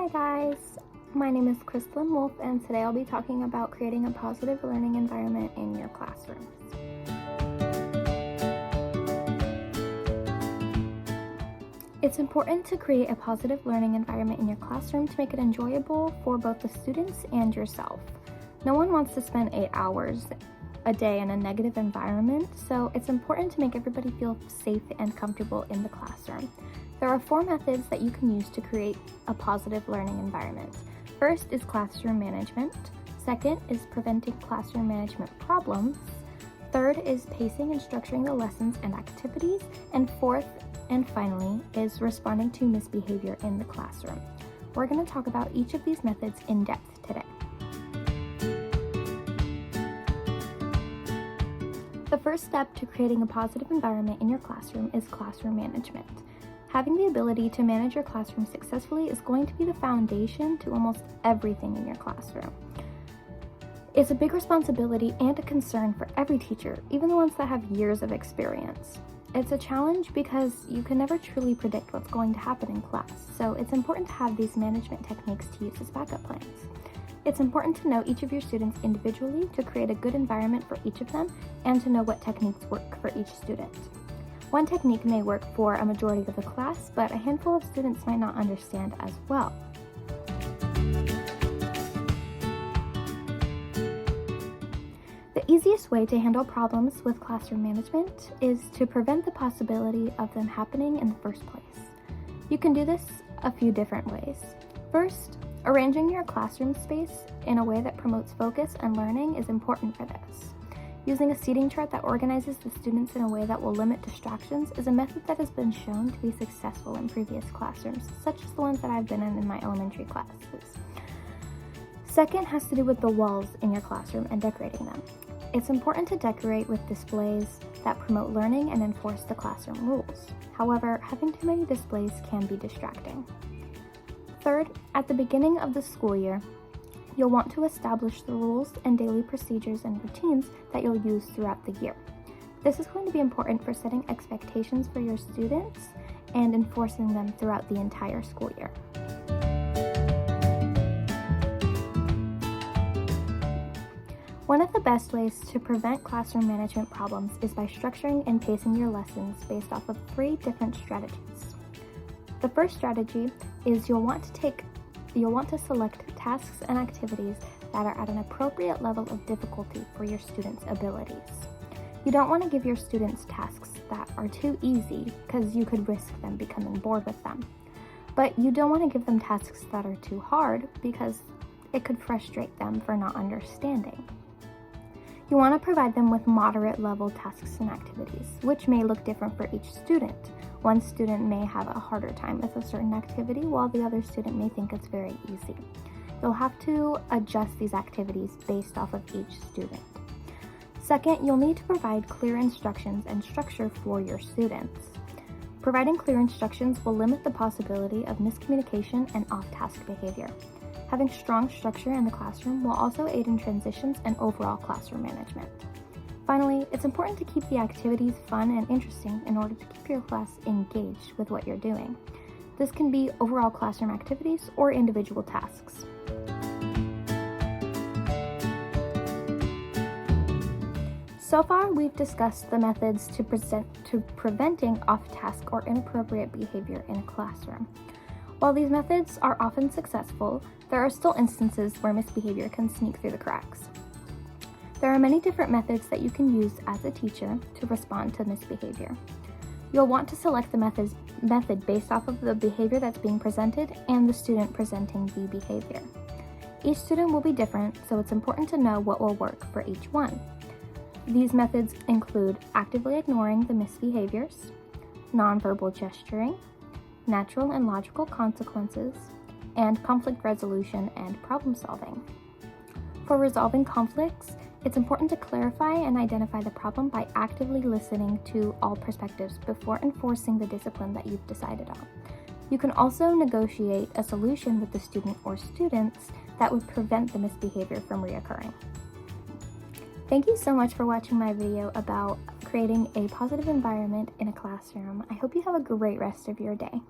Hi guys, my name is Crystalyn Wolf and today I'll be talking about creating a positive learning environment in your classrooms. It's important to create a positive learning environment in your classroom to make it enjoyable for both the students and yourself. No one wants to spend 8 hours a day in a negative environment, so it's important to make everybody feel safe and comfortable in the classroom. There are 4 methods that you can use to create a positive learning environment. First is classroom management. Second is preventing classroom management problems. Third is pacing and structuring the lessons and activities. And fourth, and finally, is responding to misbehavior in the classroom. We're going to talk about each of these methods in depth today. The first step to creating a positive environment in your classroom is classroom management. Having the ability to manage your classroom successfully is going to be the foundation to almost everything in your classroom. It's a big responsibility and a concern for every teacher, even the ones that have years of experience. It's a challenge because you can never truly predict what's going to happen in class, so it's important to have these management techniques to use as backup plans. It's important to know each of your students individually to create a good environment for each of them and to know what techniques work for each student. One technique may work for a majority of the class, but a handful of students might not understand as well. The easiest way to handle problems with classroom management is to prevent the possibility of them happening in the first place. You can do this a few different ways. First, arranging your classroom space in a way that promotes focus and learning is important for this. Using a seating chart that organizes the students in a way that will limit distractions is a method that has been shown to be successful in previous classrooms, such as the ones that I've been in my elementary classes. Second has to do with the walls in your classroom and decorating them. It's important to decorate with displays that promote learning and enforce the classroom rules. However, having too many displays can be distracting. Third, at the beginning of the school year, you'll want to establish the rules and daily procedures and routines that you'll use throughout the year. This is going to be important for setting expectations for your students and enforcing them throughout the entire school year. One of the best ways to prevent classroom management problems is by structuring and pacing your lessons based off of 3 different strategies. The first strategy is you'll want to select tasks and activities that are at an appropriate level of difficulty for your students' abilities. You don't want to give your students tasks that are too easy because you could risk them becoming bored with them. But you don't want to give them tasks that are too hard because it could frustrate them for not understanding. You want to provide them with moderate level tasks and activities, which may look different for each student. One student may have a harder time with a certain activity, while the other student may think it's very easy. You'll have to adjust these activities based off of each student. Second, you'll need to provide clear instructions and structure for your students. Providing clear instructions will limit the possibility of miscommunication and off-task behavior. Having strong structure in the classroom will also aid in transitions and overall classroom management. Finally, it's important to keep the activities fun and interesting in order to keep your class engaged with what you're doing. This can be overall classroom activities or individual tasks. So far, we've discussed the methods to preventing off-task or inappropriate behavior in a classroom. While these methods are often successful, there are still instances where misbehavior can sneak through the cracks. There are many different methods that you can use as a teacher to respond to misbehavior. You'll want to select the method based off of the behavior that's being presented and the student presenting the behavior. Each student will be different, so it's important to know what will work for each one. These methods include actively ignoring the misbehaviors, nonverbal gesturing, natural and logical consequences, and conflict resolution and problem solving. For resolving conflicts, it's important to clarify and identify the problem by actively listening to all perspectives before enforcing the discipline that you've decided on. You can also negotiate a solution with the student or students that would prevent the misbehavior from reoccurring. Thank you so much for watching my video about creating a positive environment in a classroom. I hope you have a great rest of your day.